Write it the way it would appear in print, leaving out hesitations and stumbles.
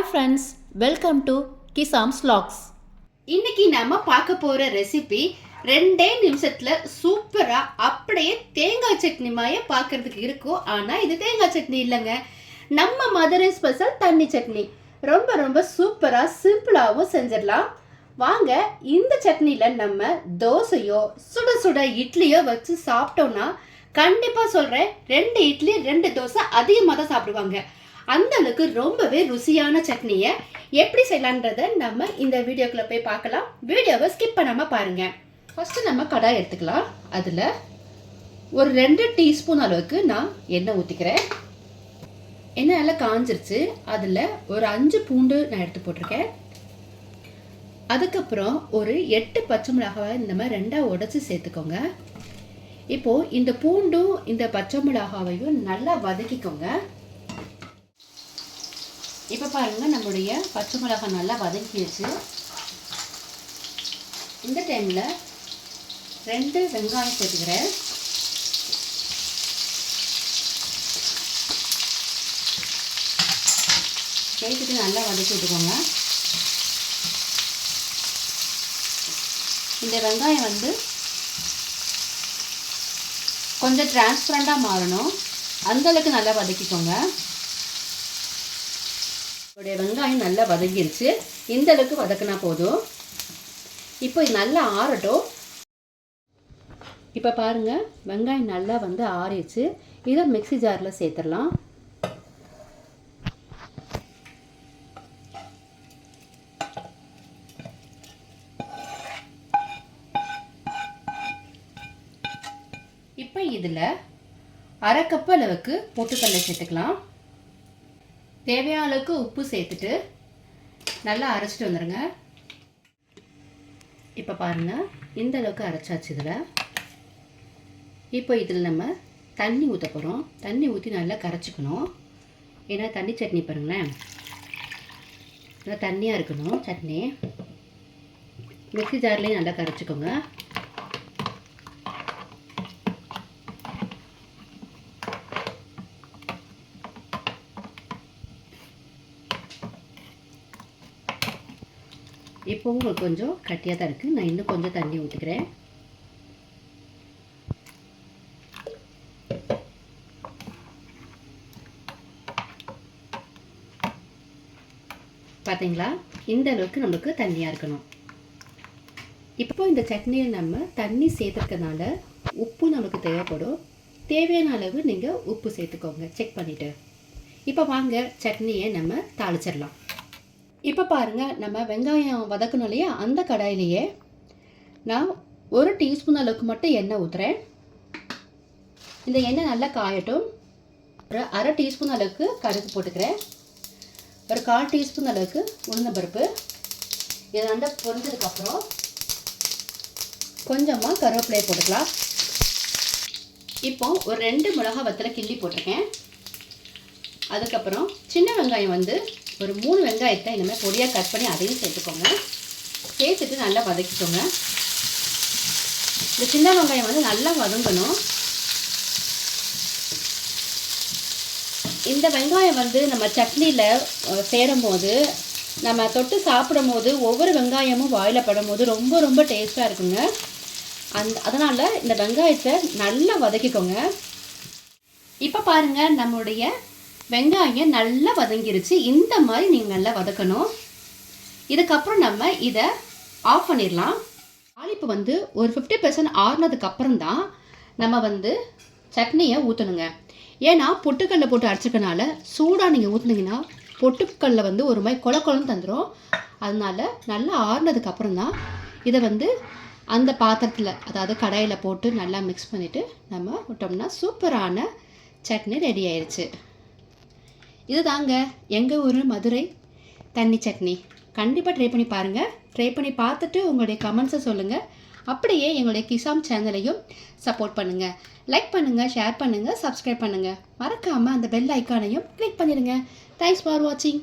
Hi friends, welcome to கிசாம்ஸ் vlogs. இன்னைக்கு நம்ம பார்க்க போற ரெசிபி 2 நிமிஷத்துல சூப்பரா அப்படியே தேங்காய் சட்னி மாதிரி பார்க்கிறதுக்கு இருக்கும். ஆனா இது தேங்காய் சட்னி இல்லைங்க, நம்ம மதுரை ஸ்பெஷல் தண்ணி சட்னி. ரொம்ப ரொம்ப சூப்பரா சிம்பிளாகவும் செஞ்சிடலாம். வாங்க, இந்த சட்னியில நம்ம தோசையோ சுட சுட இட்லியோ வச்சு சாப்பிட்டோம்னா கண்டிப்பா சொல்றேன், 2 இட்லி 2 தோசை அதிகமாக தான் சாப்பிடுவாங்க. அந்த அளவுக்கு ரொம்பவே ருசியான சட்னியை எப்படி செய்யலான்றத நம்ம இந்த வீடியோக்குள்ள போய் பார்க்கலாம். வீடியோவை ஸ்கிப் பண்ணாம பாருங்க. ஃபர்ஸ்ட் நம்ம கடாய் எடுத்துக்கலாம். அதில் ஒரு 2 டீஸ்பூன் அளவுக்கு நான் எண்ணெய் ஊற்றிக்கிறேன். எண்ணெய் நல்லா காஞ்சிருச்சு. அதில் ஒரு 5 பூண்டு நான் எடுத்து போட்டிருக்கேன். அதுக்கப்புறம் ஒரு 8 பச்சை மிளகாய் இந்த மாதிரி 2 உடைச்சி சேர்த்துக்கோங்க. இப்போது இந்த பூண்டும் இந்த பச்சை மிளகாவையும் நல்லா வதக்கிக்கோங்க. இப்போ பாருங்கள், நம்மளுடைய பச்சை மிளகாய் நல்லா வதக்கிடுச்சு. இந்த டைமில் 2 வெங்காயம் சேர்த்துக்கிறேன். சேர்த்துட்டு நல்லா வதக்கி விட்டுக்கோங்க. இந்த வெங்காயம் கொஞ்சம் டிரான்ஸ்பரண்டாக மாறணும், அந்தளவுக்கு நல்லா வதக்கிக்கோங்க. வெங்காயம் நல்லா வதங்கிருச்சு. இந்த அளவுக்கு வதக்கினா போதும். இப்போ இது நல்லா ஆறட்டும். இப்போ பாருங்க, வெங்காயம் நல்லா ஆறிடுச்சு. இதை மிக்ஸி ஜாரில் சேர்த்துடலாம். இப்போ இதில் 1/2 கப் அளவுக்கு பொட்டுக்கடலை சேர்த்துக்கலாம். தேவையான அளவுக்கு உப்பு சேர்த்துட்டு நல்லா அரைச்சிட்டு வந்துடுங்க. இப்போ பாருங்கள், இந்த அளவுக்கு அரைச்சாச்சு. இப்போ இதில் நம்ம தண்ணி ஊற்ற போகிறோம். தண்ணி ஊற்றி நல்லா கரைச்சிக்கணும். ஏன்னா தண்ணி சட்னி பாருங்களேன், நல்லா தண்ணியாக இருக்கணும் சட்னி. மிக்ஸி ஜார்லேயும் நல்லா கரைச்சிக்கோங்க. இப்போவும் உங்களுக்கு கொஞ்சம் கட்டியாக தான் இருக்குது. நான் இன்னும் கொஞ்சம் தண்ணி ஊற்றிக்கிறேன். பார்த்தீங்களா, இந்த அளவுக்கு நம்மளுக்கு தண்ணியாக இருக்கணும். இப்போ இந்த சட்னியில் நம்ம தண்ணி சேர்த்துருக்கனால உப்பு நம்மளுக்கு தேவைப்படும். தேவையான அளவு நீங்கள் உப்பு சேர்த்துக்கோங்க, செக் பண்ணிவிட்டு. இப்போ வாங்க, சட்னியை நம்ம தாளிச்சிடலாம். இப்போ பாருங்கள், நம்ம வெங்காயம் வதக்கணும் இல்லையா, அந்த கடாயிலேயே நான் 1 டீஸ்பூன் அளவுக்கு மட்டும் எண்ணெய் ஊற்றுறேன். இந்த எண்ணெய் நல்லா காயட்டும். ஒரு 1/2 டீஸ்பூன் அளவுக்கு கடுகு போட்டுக்கிறேன். ஒரு 1/4 டீஸ்பூன் அளவுக்கு உளுந்தம்பருப்பு. இது நல்லா பொரிஞ்சதுக்கப்புறம் கொஞ்சமாக கருவேப்பிலையை போட்டுக்கலாம். இப்போ ஒரு 2 மிளகாய் வத்தலை கிள்ளி போட்டிருக்கேன். அதுக்கப்புறம் சின்ன வெங்காயம் ஒரு 3 வெங்காயத்தை இந்த மாதிரி பொடியாக கட் பண்ணி அதையும் சேர்த்துக்கோங்க. சேர்த்துட்டு நல்லா வதக்கிக்கோங்க. இந்த சின்ன வெங்காயம் நல்லா வதங்கணும். இந்த வெங்காயம் நம்ம சட்னியில் சேரும் போது, நம்ம தொட்டு சாப்பிடும் போது ஒவ்வொரு வெங்காயமும் வாயில் படும் போது ரொம்ப ரொம்ப டேஸ்ட்டாக இருக்குங்க. அதனால் இந்த வெங்காயத்தை நல்லா வதக்கிக்கோங்க. இப்போ பாருங்கள், நம்மளுடைய வெங்காயம் நல்லா வதங்கிருச்சு. இந்த மாதிரி நீங்கள் நல்லா வதக்கணும். இதுக்கப்புறம் நம்ம இதை ஆஃப் பண்ணிடலாம். தாளிப்பு ஒரு 50% ஆறுனதுக்கப்புறம் தான் நம்ம சட்னியை ஊற்றணுங்க. ஏன்னா பொட்டுக்கடலை போட்டு அரைச்சிக்கனால சூடாக நீங்கள் ஊற்றுனீங்கன்னா பொட்டுக்கடலை ஒரு மாதிரி கொலன்னு தந்துடும். அதனால நல்லா ஆறுனதுக்கப்புறம் தான் இதை அந்த பாத்திரத்தில், அதாவது கடாயில் போட்டு நல்லா மிக்ஸ் பண்ணிவிட்டு நம்ம விட்டோம்னா சூப்பரான சட்னி ரெடி ஆயிடுச்சு. இது தாங்க எங்கள் ஊர் மதுரை தண்ணி சட்னி. கண்டிப்பாக ட்ரை பண்ணி பாருங்கள். ட்ரை பண்ணி பார்த்துட்டு உங்களுடைய கமெண்ட்ஸை சொல்லுங்கள். அப்படியே எங்களுடைய கிசாம் சேனலையும் சப்போர்ட் பண்ணுங்கள். லைக் பண்ணுங்கள், ஷேர் பண்ணுங்கள், சப்ஸ்கிரைப் பண்ணுங்கள். மறக்காமல் அந்த பெல் ஐக்கானையும் கிளிக் பண்ணிடுங்க. தேங்க்ஸ் ஃபார் வாட்சிங்.